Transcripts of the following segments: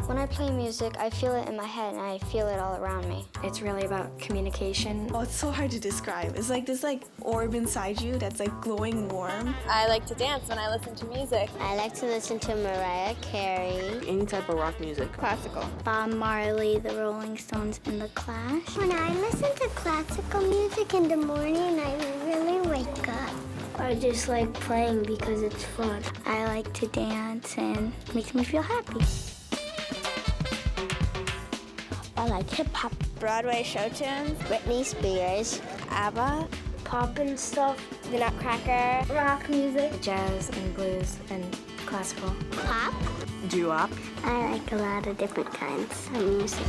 When I play music, I feel it in my head and I feel it all around me. It's really about communication. Oh, it's so hard to describe. It's like this orb inside you that's glowing warm. I like to dance when I listen to music. I like to listen to Mariah Carey. Any type of rock music. Classical. Bob Marley, the Rolling Stones, and the Clash. When I listen to classical music in the morning, I really wake up. I just like playing because it's fun. I like to dance and it makes me feel happy. I like hip-hop. Broadway show tunes. Britney Spears. ABBA. Pop and stuff. The Nutcracker. Rock music. Jazz and blues and classical. Pop. Doo-wop. I like a lot of different kinds of music.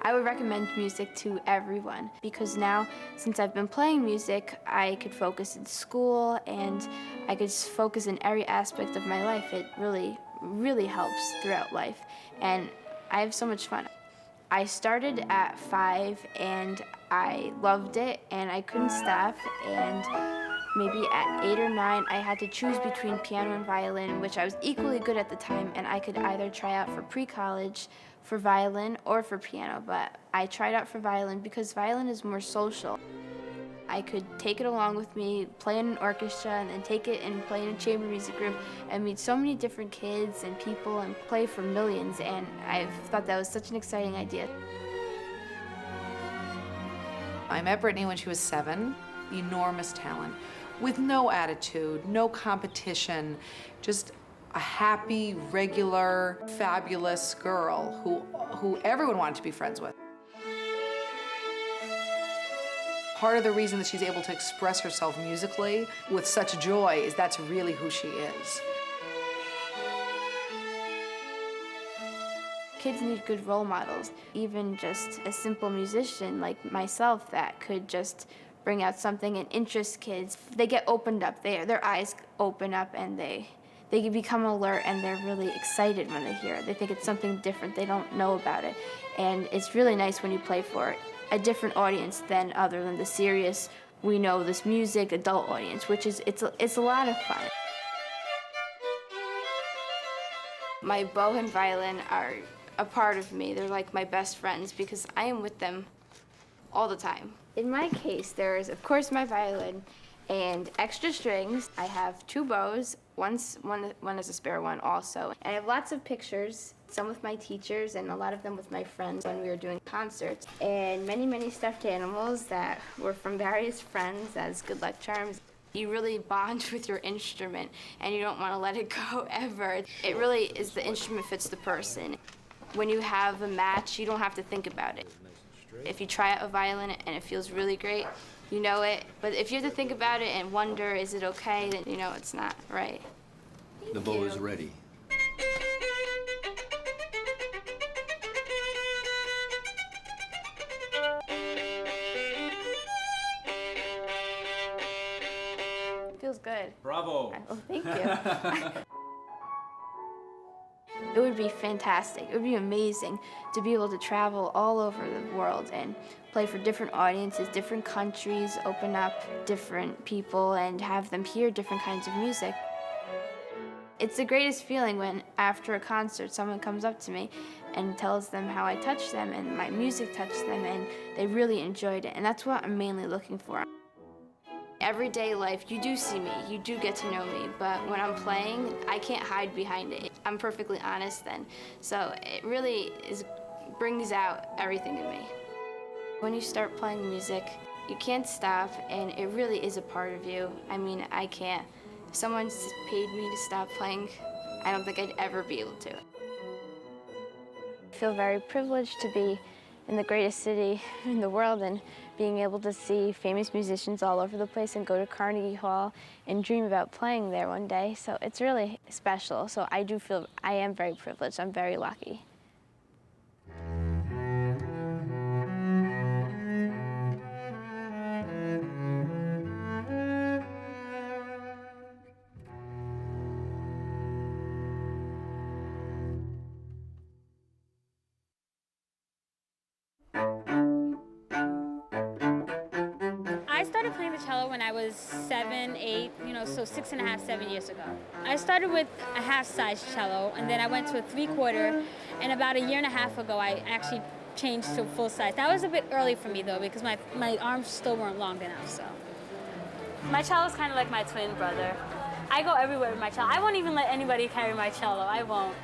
I would recommend music to everyone because now, since I've been playing music, I could focus in school and I could just focus in every aspect of my life. It really, really helps throughout life, and I have so much fun. I started at 5 and I loved it and I couldn't stop, and maybe at 8 or 9 I had to choose between piano and violin, which I was equally good at the time, and I could either try out for pre-college for violin or for piano, but I tried out for violin because violin is more social. I could take it along with me, play in an orchestra, and then take it and play in a chamber music group and meet so many different kids and people and play for millions, and I thought that was such an exciting idea. I met Brittany when she was 7, enormous talent, with no attitude, no competition, just a happy, regular, fabulous girl who everyone wanted to be friends with. Part of the reason that she's able to express herself musically with such joy is that's really who she is. Kids need good role models, even just a simple musician like myself that could just bring out something and interest kids. They get opened up, their eyes open up, and they become alert, and they're really excited when they hear it. They think it's something different, they don't know about it. And it's really nice when you play for a different audience than other than the serious, we know this music, adult audience, which is, it's a lot of fun. My bow and violin are a part of me. They're like my best friends because I am with them all the time. In my case, there is, of course, my violin and extra strings. I have 2 bows. One is a spare one also. And I have lots of pictures, some with my teachers and a lot of them with my friends when we were doing concerts. And many, many stuffed animals that were from various friends as good luck charms. You really bond with your instrument and you don't want to let it go ever. It really is, the instrument fits the person. When you have a match, you don't have to think about it. If you try out a violin and it feels really great, you know it. But if you have to think about it and wonder, is it okay, then you know it's not right. The bow is ready. Feels good. Bravo. Oh, thank you. It would be fantastic. It would be amazing to be able to travel all over the world and play for different audiences, different countries, open up different people and have them hear different kinds of music. It's the greatest feeling when after a concert someone comes up to me and tells them how I touched them and my music touched them and they really enjoyed it. And that's what I'm mainly looking for. Everyday life, you do see me, you do get to know me, but when I'm playing, I can't hide behind it. I'm perfectly honest then. So it really brings out everything in me. When you start playing music, you can't stop, and it really is a part of you. I mean, I can't. If someone's paid me to stop playing, I don't think I'd ever be able to. I feel very privileged to be in the greatest city in the world and being able to see famous musicians all over the place and go to Carnegie Hall and dream about playing there one day. So it's really special. So I do feel I am very privileged. I'm very lucky. I started playing the cello when I was 7, 8, so 6.5, 7 years ago. I started with a half-size cello, and then I went to a 3/4, and about 1.5 years ago, I actually changed to full size. That was a bit early for me, though, because my arms still weren't long enough, so. My cello is kind of like my twin brother. I go everywhere with my cello. I won't even let anybody carry my cello. I won't.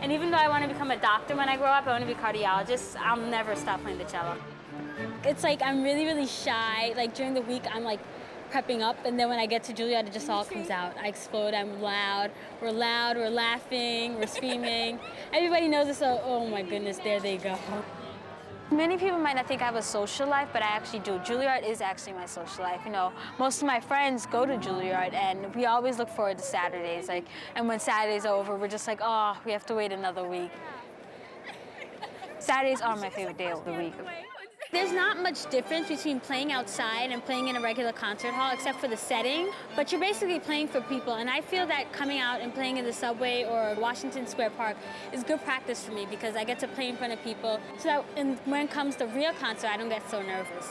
And even though I want to become a doctor when I grow up, I want to be a cardiologist, I'll never stop playing the cello. It's like I'm really, really shy. Like during the week, I'm like prepping up, and then when I get to Juilliard, it just all comes out. I explode, I'm loud, we're laughing, we're screaming. Everybody knows it, so oh my goodness, there they go. Many people might not think I have a social life, but I actually do. Juilliard is actually my social life. Most of my friends go to Juilliard, and we always look forward to Saturdays. And when Saturday's over, we're just like, oh, we have to wait another week. Saturdays are my favorite day of the week. There's not much difference between playing outside and playing in a regular concert hall, except for the setting, but you're basically playing for people, and I feel that coming out and playing in the subway or Washington Square Park is good practice for me because I get to play in front of people, so that when it comes to real concert, I don't get so nervous.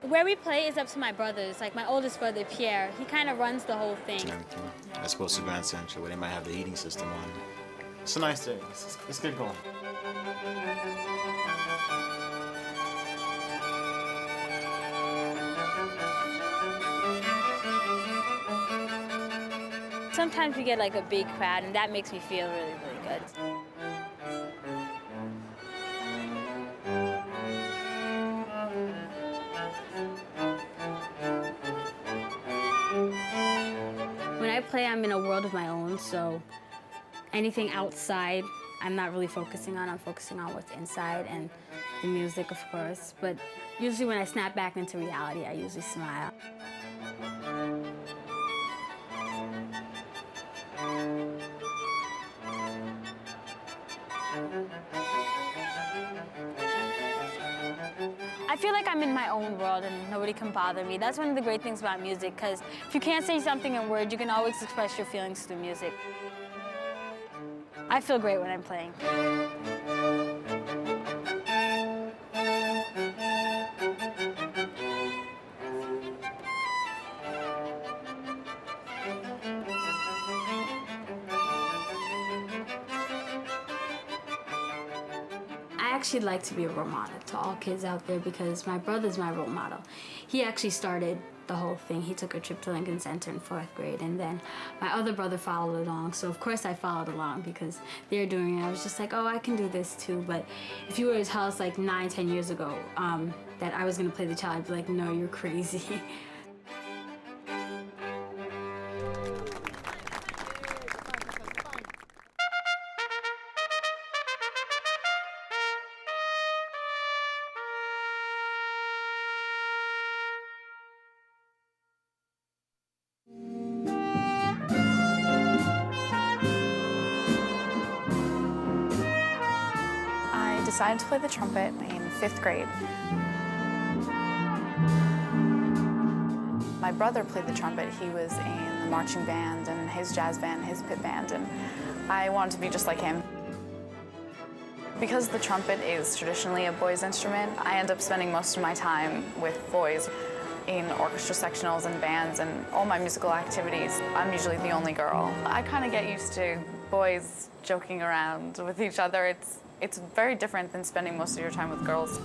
Where we play is up to my brothers, like my oldest brother, Pierre. He kind of runs the whole thing. As opposed to Grand Central, where they might have the heating system on. It's a nice day. It's good going. Sometimes we get like a big crowd, and that makes me feel really, really good. When I play, I'm in a world of my own, so anything outside, I'm not really focusing on. I'm focusing on what's inside and the music, of course. But usually when I snap back into reality, I usually smile. I feel like I'm in my own world and nobody can bother me. That's one of the great things about music, because if you can't say something in words, you can always express your feelings through music. I feel great when I'm playing. I actually like to be a role model to all kids out there because my brother's my role model. He actually started the whole thing. He took a trip to Lincoln Center in 4th grade, and then my other brother followed along. So of course I followed along because they're doing it. I was just like, oh, I can do this too. But if you were to tell us like 9, 10 years ago that I was gonna play the cello, I'd be like, no, you're crazy. I decided to play the trumpet in 5th grade. My brother played the trumpet. He was in the marching band and his jazz band, his pit band, and I wanted to be just like him. Because the trumpet is traditionally a boy's instrument, I end up spending most of my time with boys. in orchestra sectionals and bands and all my musical activities, I'm usually the only girl. I kind of get used to boys joking around with each other. It's very different than spending most of your time with girls.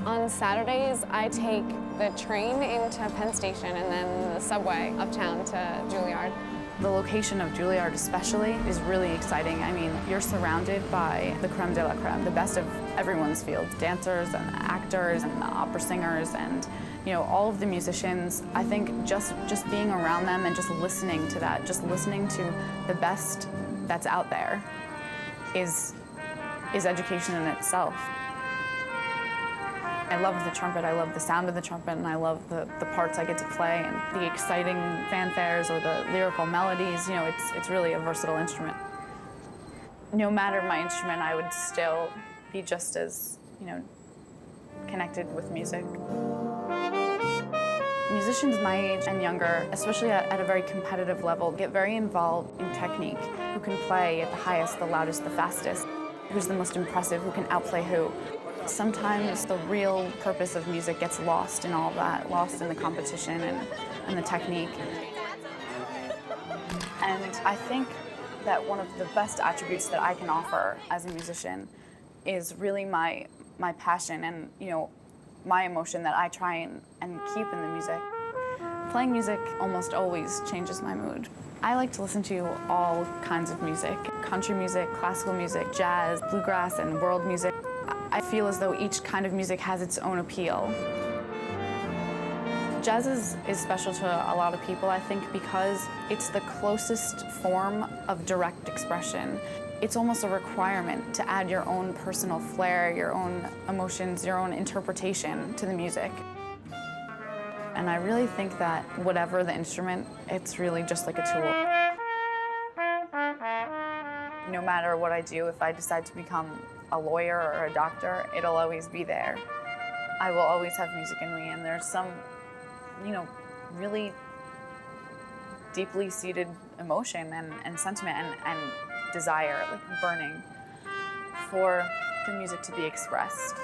On Saturdays, I take the train into Penn Station and then the subway uptown to Juilliard. The location of Juilliard especially is really exciting. I mean, you're surrounded by the creme de la creme, the best of everyone's field, dancers and actors and opera singers and, you know, all of the musicians. I think just being around them and just listening to that, just listening to the best that's out there is education in itself. I love the trumpet, I love the sound of the trumpet, and I love the parts I get to play and the exciting fanfares or the lyrical melodies. You know, it's really a versatile instrument. No matter my instrument, I would still be just as, you know, connected with music. Musicians my age and younger, especially at a very competitive level, get very involved in technique. Who can play at the highest, the loudest, the fastest? Who's the most impressive? Who can outplay who? Sometimes the real purpose of music gets lost in all that, lost in the competition and the technique. And I think that one of the best attributes that I can offer as a musician is really my passion and, you know, my emotion that I try and keep in the music. Playing music almost always changes my mood. I like to listen to all kinds of music: country music, classical music, jazz, bluegrass, and world music. I feel as though each kind of music has its own appeal. Jazz is special to a lot of people, I think, because it's the closest form of direct expression. It's almost a requirement to add your own personal flair, your own emotions, your own interpretation to the music. And I really think that whatever the instrument, it's really just like a tool. No matter what I do, if I decide to become a lawyer or a doctor, it'll always be there. I will always have music in me, and there's some, you know, really deeply seated emotion and sentiment and desire, like burning, for the music to be expressed.